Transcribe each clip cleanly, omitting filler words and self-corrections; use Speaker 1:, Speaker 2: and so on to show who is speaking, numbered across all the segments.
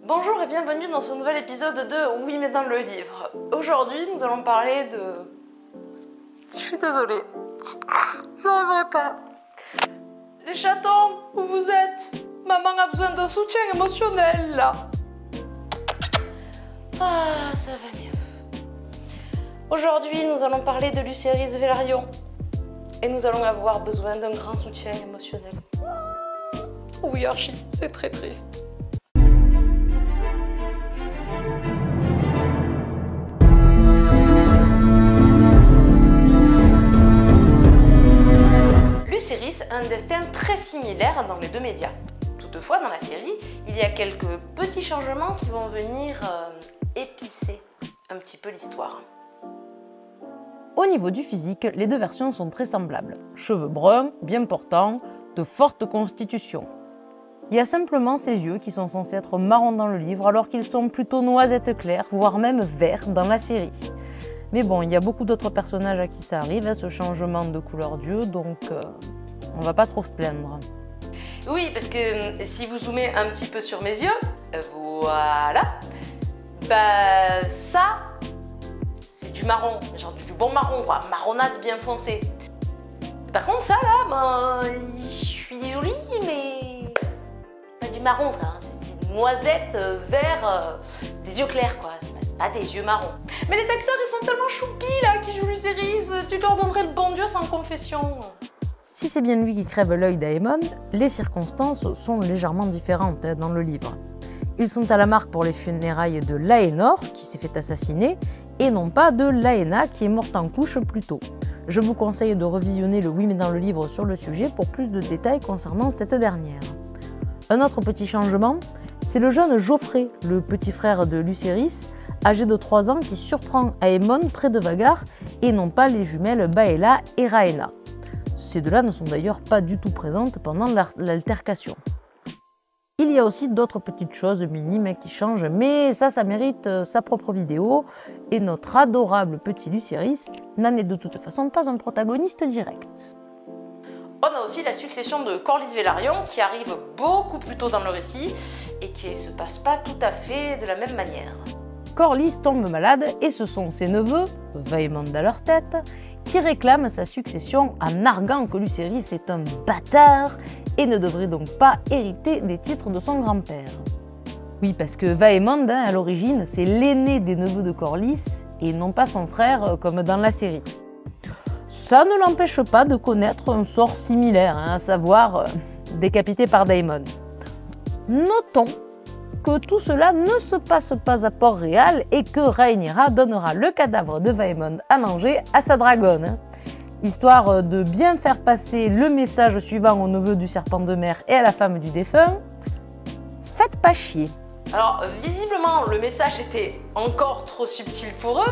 Speaker 1: Bonjour et bienvenue dans ce nouvel épisode de Oui mais dans le livre. Aujourd'hui nous allons parler de... Je suis désolée, je n'arriverai pas. Les chatons, où vous êtes? Maman a besoin d'un soutien émotionnel là. Ah, ça va mieux. Aujourd'hui nous allons parler de Lucerys Velaryon. Et nous allons avoir besoin d'un grand soutien émotionnel. Oui Archie, c'est très triste. Lucerys a un destin très similaire dans les deux médias. Toutefois, dans la série, il y a quelques petits changements qui vont venir épicer un petit peu l'histoire.
Speaker 2: Au niveau du physique, les deux versions sont très semblables. Cheveux bruns, bien portants, de forte constitution. Il y a simplement ses yeux qui sont censés être marrons dans le livre alors qu'ils sont plutôt noisettes claires, voire même verts dans la série. Mais bon, il y a beaucoup d'autres personnages à qui ça arrive, ce changement de couleur d'yeux, donc on va pas trop se plaindre.
Speaker 1: Oui, parce que si vous zoomez un petit peu sur mes yeux, voilà, bah ça, c'est du marron, genre du bon marron quoi, marronasse bien foncé. Par contre ça là, je suis désolée, mais pas du marron ça, hein. C'est une noisette vert, des yeux clairs quoi. Pas des yeux marrons. Mais les acteurs, ils sont tellement choupis là, qui jouent Lucerys, tu leur donnerais le bon Dieu sans confession.
Speaker 2: Si c'est bien lui qui crève l'œil d'Aemon, les circonstances sont légèrement différentes dans le livre. Ils sont à la marque pour les funérailles de Laenor, qui s'est fait assassiner, et non pas de Laena, qui est morte en couche plus tôt. Je vous conseille de revisionner le Oui mais dans le livre sur le sujet pour plus de détails concernant cette dernière. Un autre petit changement, c'est le jeune Joffrey, le petit frère de Lucerys, âgé de 3 ans, qui surprend Aemon près de Vhagar et non pas les jumelles Baela et Rhaena. Ces deux-là ne sont d'ailleurs pas du tout présentes pendant l'altercation. Il y a aussi d'autres petites choses minimes qui changent, mais ça mérite sa propre vidéo, et notre adorable petit Lucerys n'en est de toute façon pas un protagoniste direct.
Speaker 1: On a aussi la succession de Corlys Velaryon qui arrive beaucoup plus tôt dans le récit et qui ne se passe pas tout à fait de la même manière.
Speaker 2: Corlys tombe malade et ce sont ses neveux, Vaemond à leur tête, qui réclament sa succession en arguant que Lucerys est un bâtard et ne devrait donc pas hériter des titres de son grand-père. Oui, parce que Vaemond, à l'origine, c'est l'aîné des neveux de Corlys et non pas son frère comme dans la série. Ça ne l'empêche pas de connaître un sort similaire, à savoir décapité par Daemon. Notons que tout cela ne se passe pas à Port-Réal et que Rhaenyra donnera le cadavre de Vaemond à manger à sa dragonne. Histoire de bien faire passer le message suivant aux neveux du serpent de mer et à la femme du défunt, faites pas chier.
Speaker 1: Alors visiblement le message était encore trop subtil pour eux,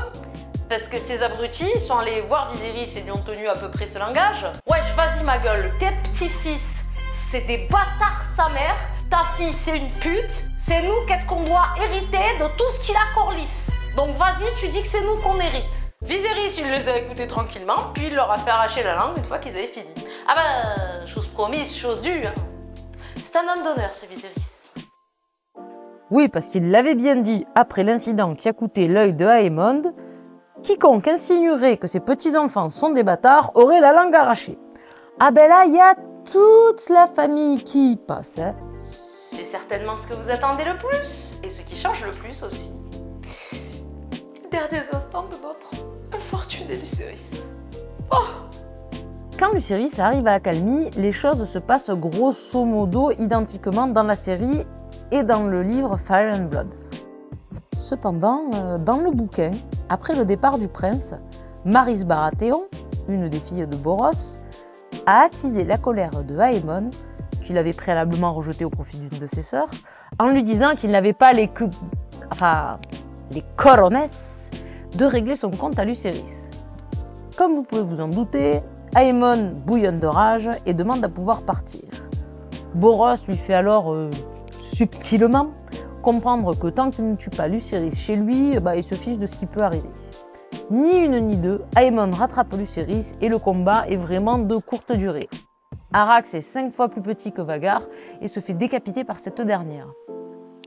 Speaker 1: parce que ces abrutis sont allés voir Viserys et lui ont tenu à peu près ce langage. Wesh, vas-y ma gueule, tes petits-fils, c'est des bâtards sa mère, ta fille c'est une pute, c'est nous qu'est-ce qu'on doit hériter de tout ce qu'il a Corlys. Donc vas-y, tu dis que c'est nous qu'on hérite. Viserys, il les a écoutés tranquillement, puis il leur a fait arracher la langue une fois qu'ils avaient fini. Ah ben, chose promise, chose due. Hein. C'est un homme d'honneur ce Viserys.
Speaker 2: Oui, parce qu'il l'avait bien dit après l'incident qui a coûté l'œil de Aemond, quiconque insinuerait que ses petits-enfants sont des bâtards aurait la langue arrachée. Ah ben là, il y a toute la famille qui y passe. Hein.
Speaker 1: C'est certainement ce que vous attendez le plus, et ce qui change le plus aussi. Les derniers instants de notre infortuné Lucerys. Oh!
Speaker 2: Quand Lucerys arrive à Accalmie, les choses se passent grosso modo identiquement dans la série et dans le livre Fire and Blood. Cependant, dans le bouquin, après le départ du prince, Marys Baratheon, une des filles de Boros, a attisé la colère de Aemon, qu'il avait préalablement rejeté au profit d'une de ses sœurs, en lui disant qu'il n'avait pas les coronesses de régler son compte à Lucerys. Comme vous pouvez vous en douter, Aemon bouillonne de rage et demande à pouvoir partir. Boros lui fait alors subtilement comprendre que tant qu'il ne tue pas Lucerys chez lui, il se fiche de ce qui peut arriver. Ni une ni deux, Aemon rattrape Lucerys et le combat est vraiment de courte durée. Arrax est 5 fois plus petit que Vhagar et se fait décapiter par cette dernière.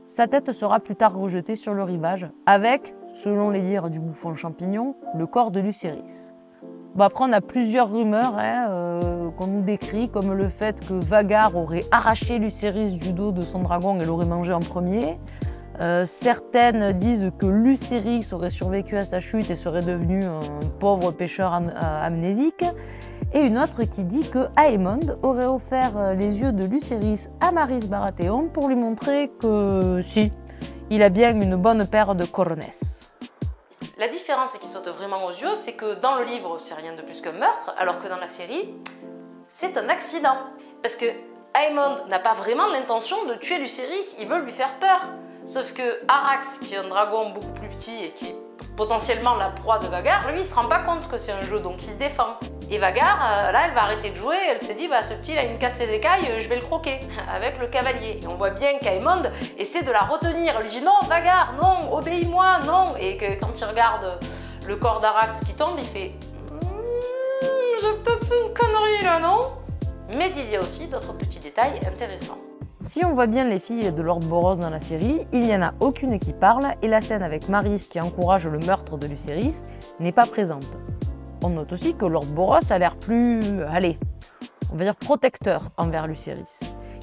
Speaker 2: Sa tête sera plus tard rejetée sur le rivage, avec, selon les dires du bouffon champignon, le corps de Lucerys. Bon, après, on a plusieurs rumeurs qu'on nous décrit, comme le fait que Vhagar aurait arraché Lucerys du dos de son dragon et l'aurait mangé en premier. Certaines disent que Lucerys aurait survécu à sa chute et serait devenu un pauvre pêcheur amnésique. Et une autre qui dit que Aemond aurait offert les yeux de Lucerys à Marys Baratheon pour lui montrer que si, il a bien une bonne paire de cornes.
Speaker 1: La différence qui saute vraiment aux yeux, c'est que dans le livre, c'est rien de plus qu'un meurtre, alors que dans la série, c'est un accident. Parce que Aemond n'a pas vraiment l'intention de tuer Lucerys, il veut lui faire peur. Sauf que Arrax, qui est un dragon beaucoup plus petit et qui est potentiellement la proie de Vhagar, lui il se rend pas compte que c'est un jeu, donc il se défend. Et Vhagar, là elle va arrêter de jouer, elle s'est dit bah ce petit il a une casse tes écailles, je vais le croquer, avec le cavalier. Et on voit bien qu'Aemond essaie de la retenir, elle lui dit non Vhagar, non, obéis-moi, non. Et que quand il regarde le corps d'Arrax qui tombe, il fait j'ai peut-être fait une connerie là, non? Mais il y a aussi d'autres petits détails intéressants.
Speaker 2: Si on voit bien les filles de Lord Boros dans la série, il n'y en a aucune qui parle et la scène avec Marys qui encourage le meurtre de Lucerys n'est pas présente. On note aussi que Lord Boros a l'air plus, allez, on va dire protecteur envers Lucerys.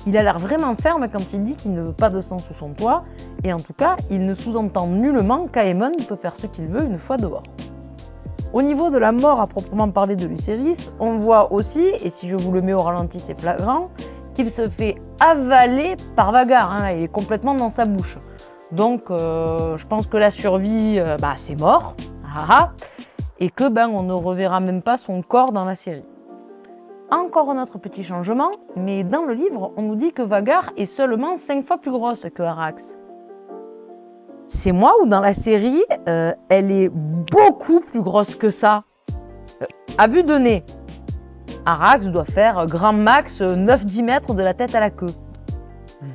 Speaker 2: Il a l'air vraiment ferme quand il dit qu'il ne veut pas de sang sous son toit et en tout cas, il ne sous-entend nullement qu'Aemond peut faire ce qu'il veut une fois dehors. Au niveau de la mort à proprement parler de Lucerys, on voit aussi, et si je vous le mets au ralenti c'est flagrant, qu'il se fait avaler par Vhagar, hein, il est complètement dans sa bouche. Donc je pense que la survie, c'est mort, et que on ne reverra même pas son corps dans la série. Encore un autre petit changement, mais dans le livre, on nous dit que Vhagar est seulement 5 fois plus grosse que Arrax. C'est moi ou dans la série, elle est beaucoup plus grosse que ça. À vue de nez, Arrax doit faire grand max 9-10 mètres de la tête à la queue.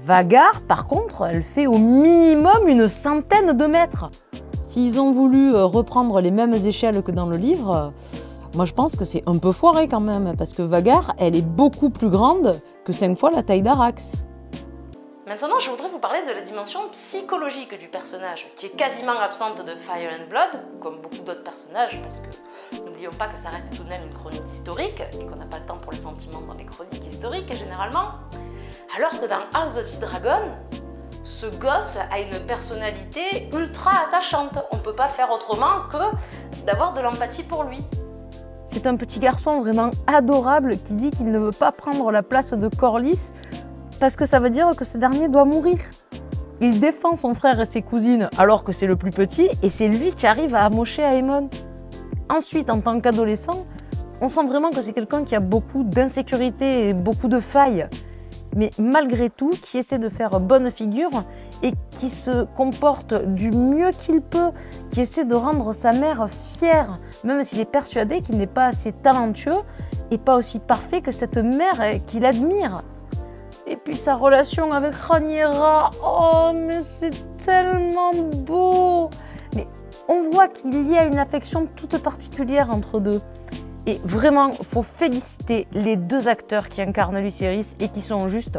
Speaker 2: Vhagar, par contre, elle fait au minimum une centaine de mètres. S'ils ont voulu reprendre les mêmes échelles que dans le livre, moi je pense que c'est un peu foiré quand même, parce que Vhagar, elle est beaucoup plus grande que 5 fois la taille d'Arrax.
Speaker 1: Maintenant, je voudrais vous parler de la dimension psychologique du personnage, qui est quasiment absente de Fire and Blood, comme beaucoup d'autres personnages, parce que n'oublions pas que ça reste tout de même une chronique historique, et qu'on n'a pas le temps pour les sentiments dans les chroniques historiques, généralement. Alors que dans House of the Dragon, ce gosse a une personnalité ultra attachante. On ne peut pas faire autrement que d'avoir de l'empathie pour lui.
Speaker 2: C'est un petit garçon vraiment adorable qui dit qu'il ne veut pas prendre la place de Corlys parce que ça veut dire que ce dernier doit mourir. Il défend son frère et ses cousines alors que c'est le plus petit et c'est lui qui arrive à amocher Aemon. Ensuite, en tant qu'adolescent, on sent vraiment que c'est quelqu'un qui a beaucoup d'insécurité et beaucoup de failles, mais malgré tout, qui essaie de faire bonne figure et qui se comporte du mieux qu'il peut, qui essaie de rendre sa mère fière, même s'il est persuadé qu'il n'est pas assez talentueux et pas aussi parfait que cette mère qu'il admire. Et puis sa relation avec Rhaenyra, oh mais c'est tellement beau! Mais on voit qu'il y a une affection toute particulière entre deux. Et vraiment, il faut féliciter les deux acteurs qui incarnent Lucerys et qui sont juste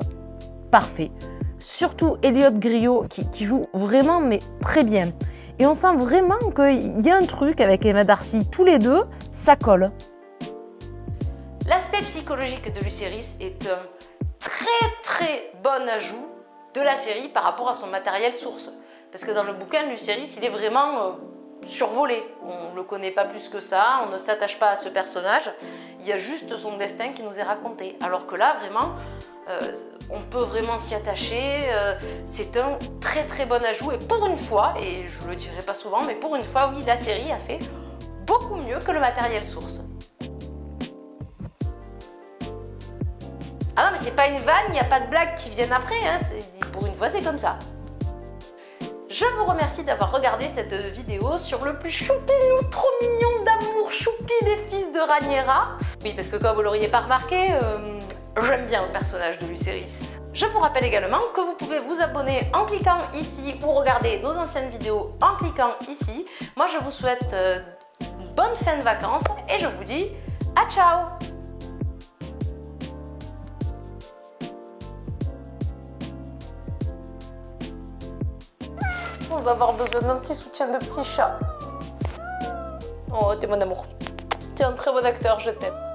Speaker 2: parfaits. Surtout Elliot Griot qui joue vraiment mais très bien. Et on sent vraiment qu'il y a un truc avec Emma Darcy. Tous les deux, ça colle.
Speaker 1: L'aspect psychologique de Lucerys est un très bon ajout de la série par rapport à son matériel source. Parce que dans le bouquin, Lucerys, il est vraiment survolé. On ne le connaît pas plus que ça, on ne s'attache pas à ce personnage. Il y a juste son destin qui nous est raconté. Alors que là, vraiment, on peut vraiment s'y attacher. C'est un très bon ajout. Et pour une fois, et je le dirai pas souvent, mais pour une fois, oui, la série a fait beaucoup mieux que le matériel source. Ah non, mais c'est pas une vanne, il n'y a pas de blagues qui viennent après, hein. Pour une fois, c'est comme ça. Je vous remercie d'avoir regardé cette vidéo sur le plus choupinou, trop mignon d'amour choupi des fils de Rhaenyra. Oui, parce que comme vous l'auriez pas remarqué, j'aime bien le personnage de Lucerys. Je vous rappelle également que vous pouvez vous abonner en cliquant ici ou regarder nos anciennes vidéos en cliquant ici. Moi, je vous souhaite une bonne fin de vacances et je vous dis à ciao! On va avoir besoin d'un petit soutien de petit chat. Oh, t'es mon amour. T'es un très bon acteur, je t'aime.